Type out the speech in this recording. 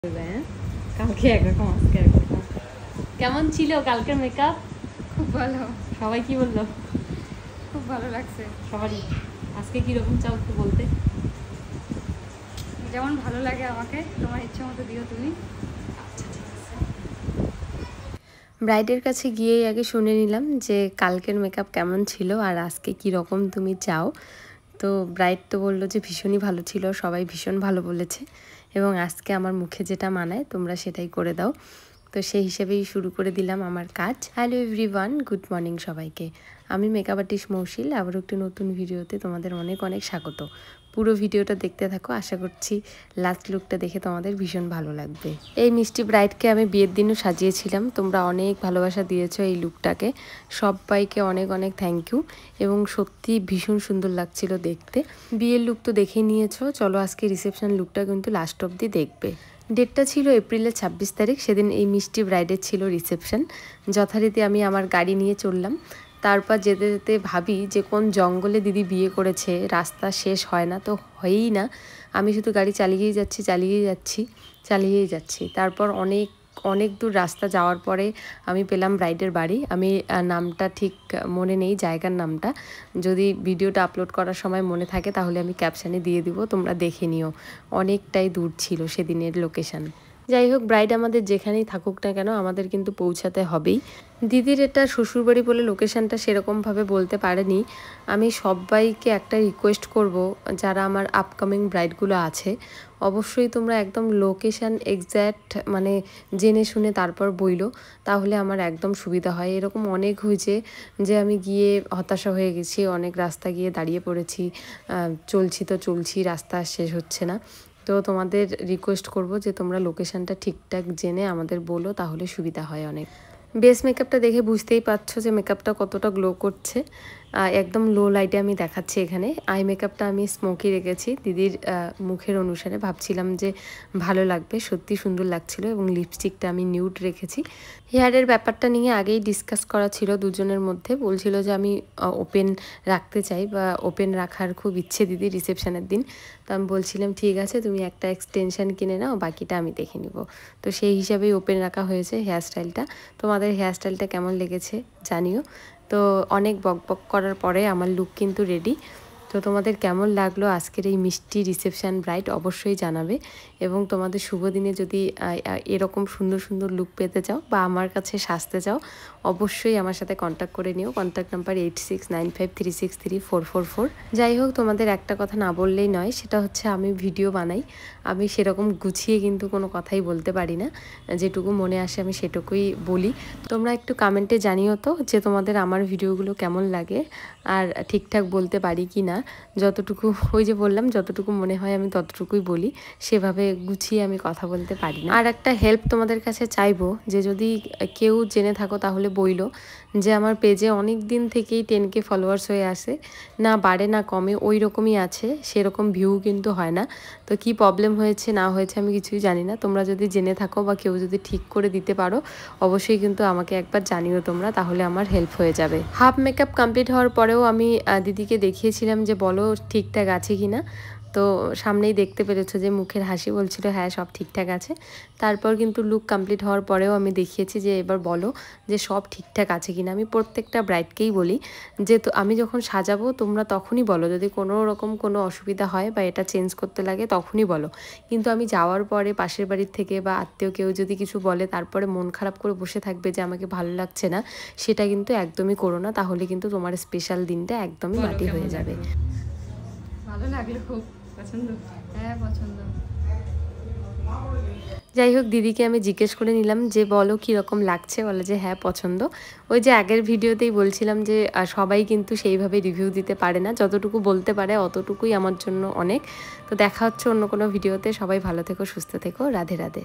কালকে একরকম আজকে একরকম। কেমন ছিল কালকের মেকআপ? খুব ভালো। সবাই কি বললো? খুব ভালো লাগছে সবারই। আজকে কিরকম চাও একটু বলতে? যেমন ভালো লাগে আমাকে, তোমার ইচ্ছে মতো দিও তুমি। ব্রাইডের কাছে গিয়েই আগে শুনে নিলাম যে কালকের মেকআপ কেমন ছিল আর আজকে কি রকম তুমি চাও। তো ব্রাইড তো বললো যে ভীষণই ভালো ছিল, সবাই ভীষণ ভালো বলেছে এবং আজকে আমার মুখে যেটা মানায় তোমরা সেটাই করে দাও। তো সেই হিসেবেই শুরু করে দিলাম আমার কাজ। হ্যালো এভরিওয়ান, গুড মর্নিং সবাইকে। আমি মেকআপ আর্টিস্ট মৌশিল, আবার একটি নতুন ভিডিওতে তোমাদের অনেক অনেক স্বাগত। পুরো ভিডিওটা দেখতে থাকো, আশা করছি লাস্ট লুকটা দেখে তোমাদের ভীষণ ভালো লাগবে। এই মিষ্টি ব্রাইডকে আমি বিয়ের দিনও সাজিয়েছিলাম, তোমরা অনেক ভালোবাসা দিয়েছো এই লুকটাকে, সবাইকে অনেক অনেক থ্যাংক ইউ এবং সত্যি ভীষণ সুন্দর লাগছিল দেখতে। বিয়ের লুক তো দেখেই নিয়েছো, চলো আজকে রিসেপশন লুকটা কিন্তু লাস্ট অবধি দেখবে। ডেটটা ছিল এপ্রিলের 26 তারিখ, সেদিন এই মিষ্টি ব্রাইডের ছিল রিসেপশন। যথারীতি আমি আমার গাড়ি নিয়ে চললাম। তারপর যেতে যেতে ভাবি যে কোন জঙ্গলে দিদি বিয়ে করেছে, রাস্তা শেষ হয় না তো হয়ই না, আমি শুধু গাড়ি চালিয়েই যাচ্ছি। তারপর অনেক দূর রাস্তা যাওয়ার পরে আমি পেলাম ব্রাইডের বাড়ি। আমি নামটা ঠিক মনে নেই, জায়গার নামটা, যদি ভিডিওটা আপলোড করার সময় মনে থাকে তাহলে আমি ক্যাপশানে দিয়ে দিব, তোমরা দেখে নিও। অনেকটাই দূর ছিল সেদিনের লোকেশান। যাই হোক, ব্রাইড আমাদের যেখানেই থাকুক না কেন আমাদের কিন্তু পৌঁছাতে হবেই। দিদির এটা শ্বশুরবাড়ি বলে লোকেশানটা সেরকমভাবে বলতে পারেনি। আমি সবাইকে একটা রিকোয়েস্ট করব, যারা আমার আপকামিং ব্রাইডগুলো আছে, অবশ্যই তোমরা একদম লোকেশান এক্স্যাক্ট মানে জেনে শুনে তারপর বইলো, তাহলে আমার একদম সুবিধা হয়। এরকম অনেক হয়েছে যে আমি গিয়ে হতাশা হয়ে গেছি, অনেক রাস্তা গিয়ে দাঁড়িয়ে পড়েছি, চলছি রাস্তা শেষ হচ্ছে না। তো তোমাদের রিকোয়েস্ট করব যে তোমরা লোকেশানটা ঠিকঠাক জেনে আমাদের বলো, তাহলে সুবিধা হয় অনেক। বেস মেকআপটা দেখে বুঝতেই পারছো যে মেকআপটা কতটা গ্লো করছে। একদম লো লাইটে আমি দেখাচ্ছি এখানে। আই মেকআপটা আমি স্মোকি রেখেছি দিদির মুখের অনুসারে, ভাবছিলাম যে ভালো লাগবে, সত্যি সুন্দর লাগছিল। এবং লিপস্টিকটা আমি নিউড রেখেছি। হেয়ারের ব্যাপারটা নিয়ে আগেই ডিসকাস করা ছিল দুজনের মধ্যে, বলছিল যে আমি ওপেন রাখতে চাই বা ওপেন রাখার খুব ইচ্ছে দিদি রিসেপশনের দিন। তো আমি বলছিলাম ঠিক আছে, তুমি একটা এক্সটেনশান কিনে নাও, বাকিটা আমি দেখে নিব। তো সেই হিসাবেই ওপেন রাখা হয়েছে হেয়ারস্টাইলটা। তোমাদের হেয়ারস্টাইলটা কেমন লেগেছে জানিও। তো অনেক বকবক করার পরে আমার লুক কিন্তু রেডি। তো তোমাদের কেমন লাগলো আজকের এই মিষ্টি রিসেপশন ব্রাইড অবশ্যই জানাবে। এবং তোমাদের শুভ দিনে যদি এরকম সুন্দর সুন্দর লুক পেতে চাও বা আমার কাছে সাজতে চাও, অবশ্যই আমার সাথে কন্ট্যাক্ট করে নিও। Contact number 8695363444। যাই হোক, তোমাদের একটা কথা না বললেই নয়, সেটা হচ্ছে আমি ভিডিও বানাই, আমি সেরকম গুছিয়ে কিন্তু কোনো কথাই বলতে পারি না, যেটুকু মনে আসে আমি সেটুকুই বলি। তোমরা একটু কমেন্টে জানিও তো যে তোমাদের আমার ভিডিওগুলো কেমন লাগে আর ঠিকঠাক বলতে পারি কি না। যতটুকু, ওই যে বললাম, যতটুকু মনে হয় আমি ততটুকুই বলি, সেভাবে গুছিয়ে আমি কথা বলতে পারি না। আর একটা হেল্প তোমাদের কাছে চাইবো, যে যদি কেউ জেনে থাকো তাহলে বইলো যে আমার পেজে অনেক দিন থেকেই 10K ফলোয়ার্স হয়ে আসে, না বাড়ে না কমে, ওই রকমই আছে, সেরকম ভিউ কিন্তু হয় না। তো কি প্রবলেম হয়েছে না হয়েছে আমি কিছুই জানি না, তোমরা যদি জেনে থাকো বা কেউ যদি ঠিক করে দিতে পারো অবশ্যই কিন্তু আমাকে একবার জানিও তোমরা, তাহলে আমার হেল্প হয়ে যাবে। হাফ মেকআপ কমপ্লিট হওয়ার পরেও আমি দিদিকে দেখিয়েছিলাম যে বলো ঠিকঠাক আছে কি না। তো সামনেই দেখতে পেরেছো যে মুখের হাসি বলছিল হ্যাঁ সব ঠিকঠাক আছে। তারপর কিন্তু লুক কমপ্লিট হওয়ার পরেও আমি দেখিয়েছি যে এবার বলো যে সব ঠিকঠাক আছে কিনা। আমি প্রত্যেকটা ব্রাইডকেই বলি যে তো আমি যখন সাজাবো তোমরা তখনই বলো, যদি কোনো রকম কোনো অসুবিধা হয় বা এটা চেঞ্জ করতে লাগে তখনই বলো। কিন্তু আমি যাওয়ার পরে পাশের বাড়ির থেকে বা আত্মীয় কেউ যদি কিছু বলে তারপরে মন খারাপ করে বসে থাকবে যে আমাকে ভালো লাগছে না, সেটা কিন্তু একদমই করো না, তাহলে কিন্তু তোমার স্পেশাল দিনটা একদমই মাটি হয়ে যাবে। ভালো লাগলো, খুব পছন্দ। হ্যাঁ পছন্দ। যাই হোক, দিদিকে আমি জিজ্ঞেস করে নিলাম যে বলো কীরকম লাগছে, বলে যে হ্যাঁ পছন্দ। ওই যে আগের ভিডিওতেই বলছিলাম যে সবাই কিন্তু সেইভাবে রিভিউ দিতে পারে না, যতটুকু বলতে পারে অতটুকুই আমার জন্য অনেক। তো দেখা হচ্ছে অন্য কোনো ভিডিওতে, সবাই ভালো থেকো, সুস্থ থেকো, রাধে রাধে।